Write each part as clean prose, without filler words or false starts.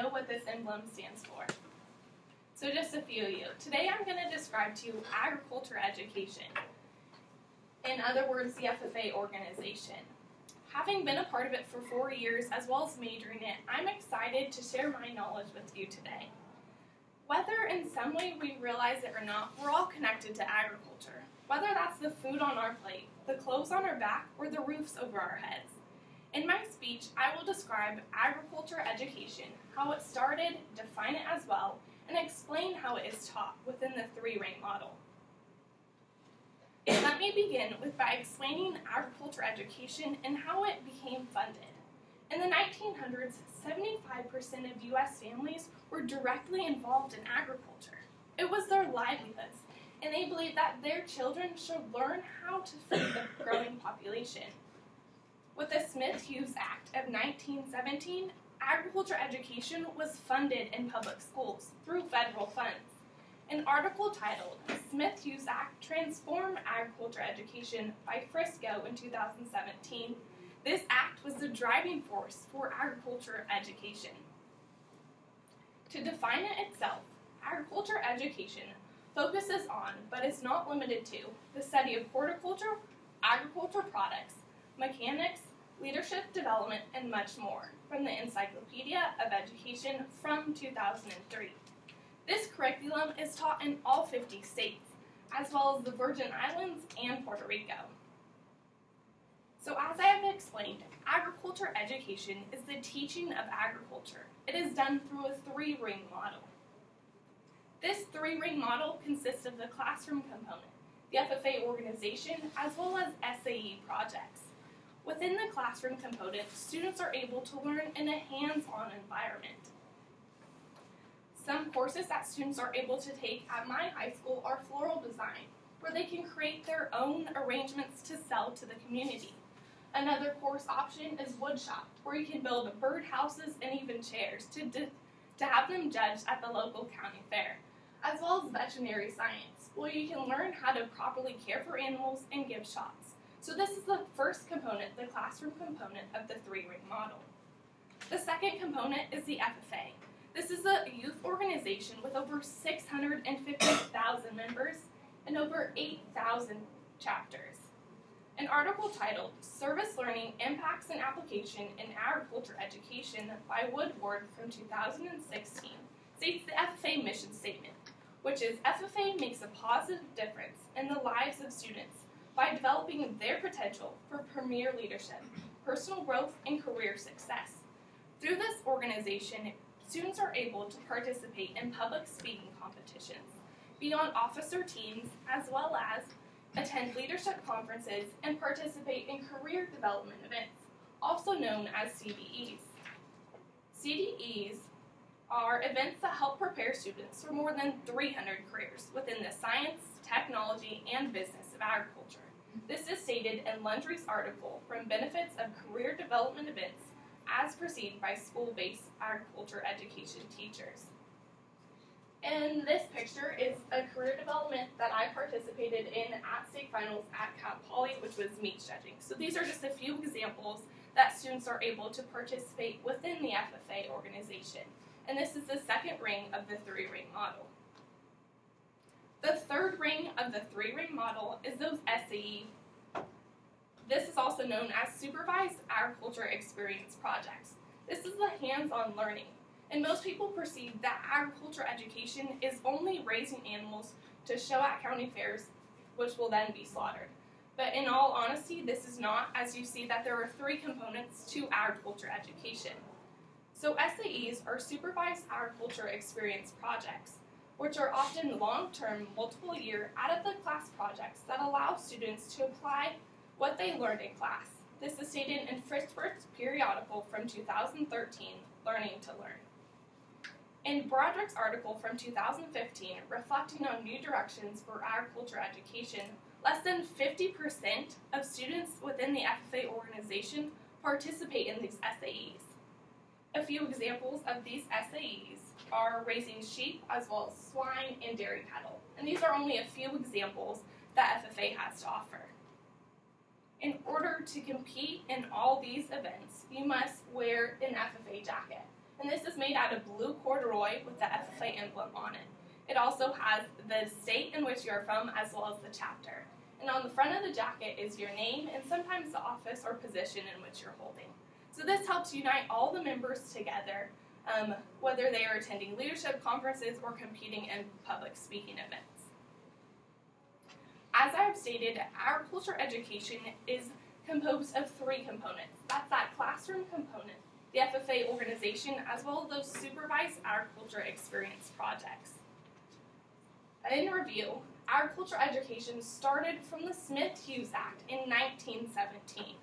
know what this emblem stands for. So just a few of you. Today I'm going to describe to you agriculture education. In other words, the FFA organization. Having been a part of it for 4 years as well as majoring in it, I'm excited to share my knowledge with you today. Whether in some way we realize it or not, we're all connected to agriculture. Whether that's the food on our plate, the clothes on our back, or the roofs over our heads. In my speech, I will describe agriculture education, how it started, define it as well, and explain how it is taught within the three-ring model. Let me begin by explaining agriculture education and how it became funded. In the 1900s, 75% of U.S. families were directly involved in agriculture. It was their livelihoods, and they believed that their children should learn how to feed the growing population. With the Smith-Hughes Act of 1917, agriculture education was funded in public schools through federal funds. An article titled Smith-Hughes Act Transformed Agriculture Education by Frisco in 2017. This act was the driving force for agriculture education. To define it itself, agriculture education focuses on, but is not limited to, the study of horticulture, agriculture products, mechanics, leadership development, and much more, from the Encyclopedia of Education from 2003. This curriculum is taught in all 50 states, as well as the Virgin Islands and Puerto Rico. So as I have explained, agriculture education is the teaching of agriculture. It is done through a three-ring model. This three-ring model consists of the classroom component, the FFA organization, as well as SAE projects. Within the classroom component, students are able to learn in a hands-on environment. Some courses that students are able to take at my high school are floral design, where they can create their own arrangements to sell to the community. Another course option is woodshop, where you can build birdhouses and even chairs to have them judged at the local county fair, as well as veterinary science, where you can learn how to properly care for animals and give shots. So this is the first component, the classroom component of the three-ring model. The second component is the FFA. This is a youth organization with over 650,000 members and over 8,000 chapters. An article titled Service Learning Impacts and Application in Agriculture Education by Woodward from 2016 states the FFA mission statement, which is FFA makes a positive difference in the lives of students by developing their potential for premier leadership, personal growth, and career success. Through this organization, students are able to participate in public speaking competitions, be on officer teams, as well as attend leadership conferences and participate in career development events, also known as CDEs. CDEs are events that help prepare students for more than 300 careers within the science, technology, and business of agriculture. This is stated in Lundry's article from Benefits of Career Development Events as perceived by school-based agriculture education teachers. And this picture is a career development that I participated in at state finals at Cal Poly, which was meat judging. So these are just a few examples that students are able to participate within the FFA organization. And this is the second ring of the three-ring model. The third ring of the three-ring model is those SAE. This is also known as Supervised Agriculture Experience Projects. This is the hands-on learning, and most people perceive that agriculture education is only raising animals to show at county fairs, which will then be slaughtered. But in all honesty, this is not, as you see that there are three components to agriculture education. So SAEs are Supervised Agriculture Experience Projects, which are often long-term, multiple-year, out-of-the-class projects that allow students to apply what they learned in class. This is stated in Fritzberg's periodical from 2013, Learning to Learn. In Broderick's article from 2015, reflecting on new directions for agriculture education, less than 50% of students within the FFA organization participate in these SAEs. A few examples of these SAEs are raising sheep as well as swine and dairy cattle. And these are only a few examples that FFA has to offer. In order to compete in all these events, you must wear an FFA jacket. and this is made out of blue corduroy with the FFA emblem on it. It also has the state in which you are from as well as the chapter. And on the front of the jacket is your name and sometimes the office or position in which you're holding. So this helps unite all the members together, whether they are attending leadership conferences or competing in public speaking events. As I have stated, agriculture education is composed of 3 components. That's that classroom component, the FFA organization, as well as those supervised agriculture experience projects. In review, agriculture education started from the Smith-Hughes Act in 1917.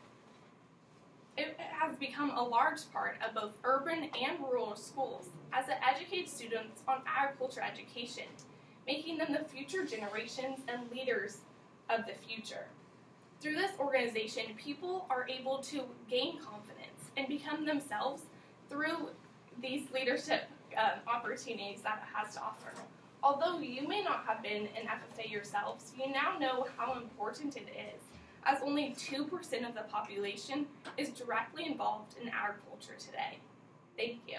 It has become a large part of both urban and rural schools as it educates students on agriculture education, making them the future generations and leaders of the future. Through this organization, people are able to gain confidence and become themselves through these leadership opportunities that it has to offer. Although you may not have been an FFA yourselves, you now know how important it is, as only 2% of the population is directly involved in agriculture today. Thank you.